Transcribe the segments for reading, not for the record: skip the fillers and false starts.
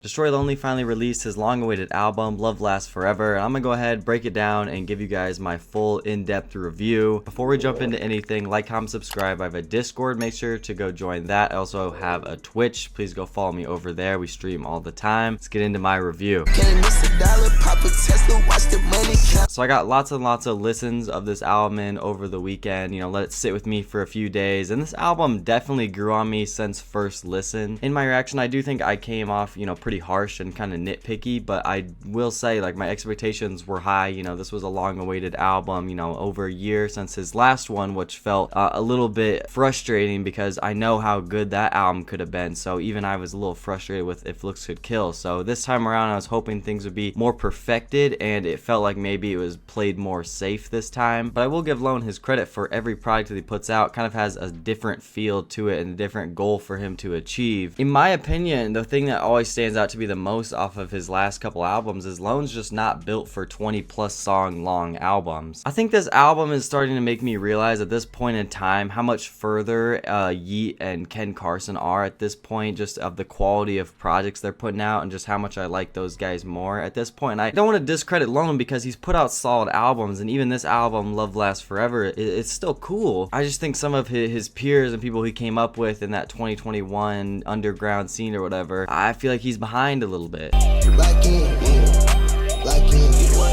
Destroy Lonely finally released his long-awaited album, Love Lasts Forever, and I'm gonna go ahead, break it down, and give you guys my full in-depth review. Before we jump into anything, like, comment, subscribe. I have a Discord, make sure to go join that. I also have a Twitch, please go follow me over there. We stream all the time. Let's get into my review. So I got lots and lots of listens of this album in over the weekend, let it sit with me for a few days, and this album definitely grew on me since first listen. In my reaction, I do think I came off, pretty harsh and kind of nitpicky, but I will say, like, my expectations were high. This was a long-awaited album, over a year since his last one, which felt a little bit frustrating because I know how good that album could have been. So even I was a little frustrated with If Looks Could Kill. So this time around, I was hoping things would be more perfected, and it felt like maybe it was played more safe this time. But I will give Lone his credit for every project that he puts out kind of has a different feel to it and a different goal for him to achieve. In my opinion, the thing that always stands out to be the most off of his last couple albums is Lone's just not built for 20 plus song long albums. I think this album is starting to make me realize at this point in time how much further Yeat and Ken Carson are at this point, just of the quality of projects they're putting out and just how much I like those guys more at this point. And I don't want to discredit Lone because he's put out solid albums, and even this album, Love Lasts Forever, it's still cool. I just think some of his peers and people he came up with in that 2021 underground scene or whatever, I feel like he's behind a little bit.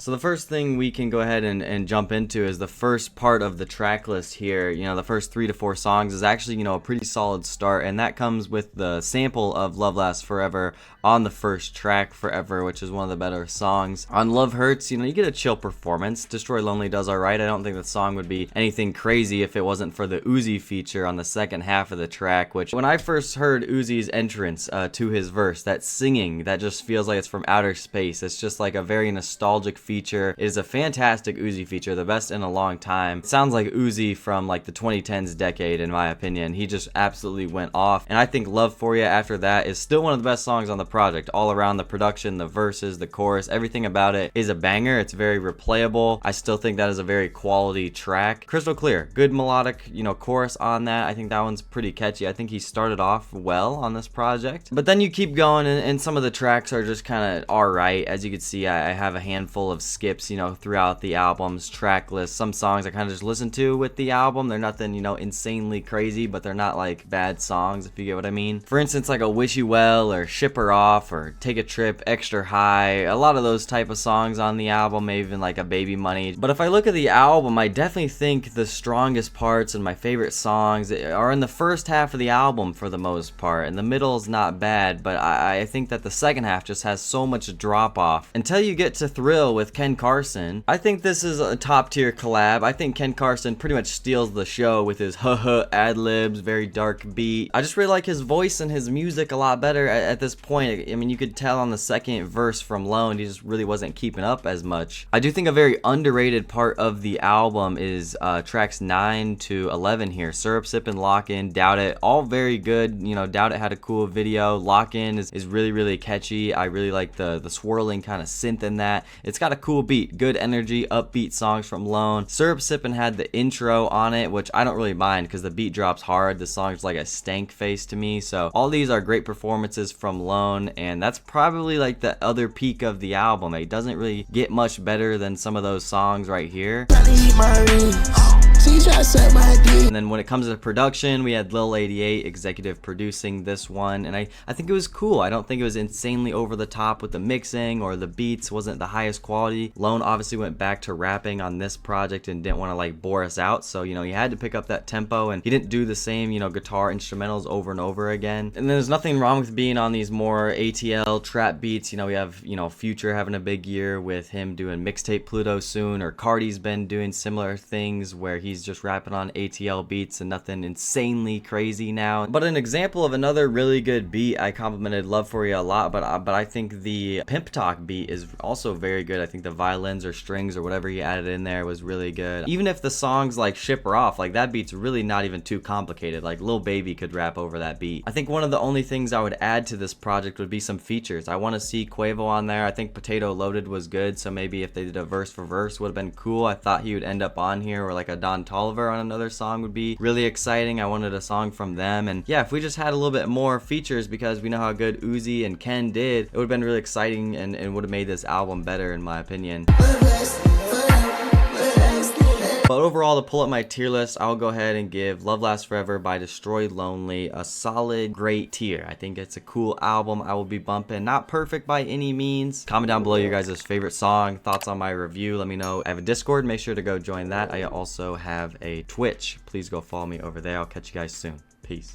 So the first thing we can go ahead and jump into is the first part of the track list here. The first 3 to 4 songs is actually, a pretty solid start, and that comes with the sample of Love Lasts Forever on the first track, Forever, which is one of the better songs. On Love Hurts, you get a chill performance. Destroy Lonely does alright. I don't think the song would be anything crazy if it wasn't for the Uzi feature on the second half of the track, which when I first heard Uzi's entrance to his verse, that singing, that just feels like it's from outer space. It's just like a very nostalgic feature. It is a fantastic Uzi feature, the best in a long time. It sounds like Uzi from like the 2010s decade, in my opinion. He just absolutely went off, and I think Love For You after that is still one of the best songs on the project. All around, the production, the verses, the chorus, everything about it is a banger. It's very replayable. I still think that is a very quality track. Crystal clear, good melodic, chorus on that. I think that one's pretty catchy. I think he started off well on this project, but then you keep going, and some of the tracks are just kind of alright. As you can see, I have a handful of skips, throughout the album's track list. Some songs I kind of just listen to with the album. They're nothing, insanely crazy, but they're not like bad songs, if you get what I mean. For instance, like a Wish You Well or Ship Her Off or Take a Trip, Extra High, a lot of those type of songs on the album, maybe even like a Baby Money. But if I look at the album, I definitely think the strongest parts and my favorite songs are in the first half of the album for the most part, and the middle is not bad, but I think that the second half just has so much drop off until you get to Thrill with Ken Carson. I think this is a top tier collab. I think Ken Carson pretty much steals the show with his ad-libs, very dark beat. I just really like his voice and his music a lot better at this point. I mean, you could tell on the second verse from Lone, he just really wasn't keeping up as much. I do think a very underrated part of the album is tracks 9 to 11 here. Syrup Sip and Lock In, Doubt It, all very good. Doubt It had a cool video. Lock In is really, really catchy. I really like the swirling kind of synth in that. It's got a cool beat, good energy, upbeat songs from Lone. Syrup Sippin' had the intro on it, which I don't really mind because the beat drops hard. The song's like a stank face to me. So all these are great performances from Lone, and that's probably like the other peak of the album. It doesn't really get much better than some of those songs right here. And then when it comes to production, we had Lil 88 executive producing this one, and I think it was cool. I don't think it was insanely over the top with the mixing or the beats wasn't the highest quality. Lone obviously went back to rapping on this project and didn't want to like bore us out, so he had to pick up that tempo, and he didn't do the same guitar instrumentals over and over again. And there's nothing wrong with being on these more ATL trap beats. We have Future having a big year with him doing Mixtape Pluto soon, or Cardi's been doing similar things where he's just rapping on ATL beats and nothing insanely crazy now. But an example of another really good beat, I complimented Love For You a lot, but I think the Pimp Talk beat is also very good. I think the violins or strings or whatever he added in there was really good. Even if the songs like Ship Her Off, like that beat's really not even too complicated. Like Lil Baby could rap over that beat. I think one of the only things I would add to this project would be some features. I want to see Quavo on there. I think Potato Loaded was good, so maybe if they did a verse for verse would have been cool. I thought he would end up on here, or like a Don Tolliver on another song would be really exciting. I wanted a song from them, and yeah, if we just had a little bit more features, because we know how good Uzi and Ken did, it would have been really exciting and would have made this album better in my opinion. But overall, to pull up my tier list, I'll go ahead and give Love Lasts Forever by Destroy Lonely a solid, great tier. I think it's a cool album I will be bumping. Not perfect by any means. Comment down below your guys' favorite song, thoughts on my review. Let me know. I have a Discord. Make sure to go join that. I also have a Twitch. Please go follow me over there. I'll catch you guys soon. Peace.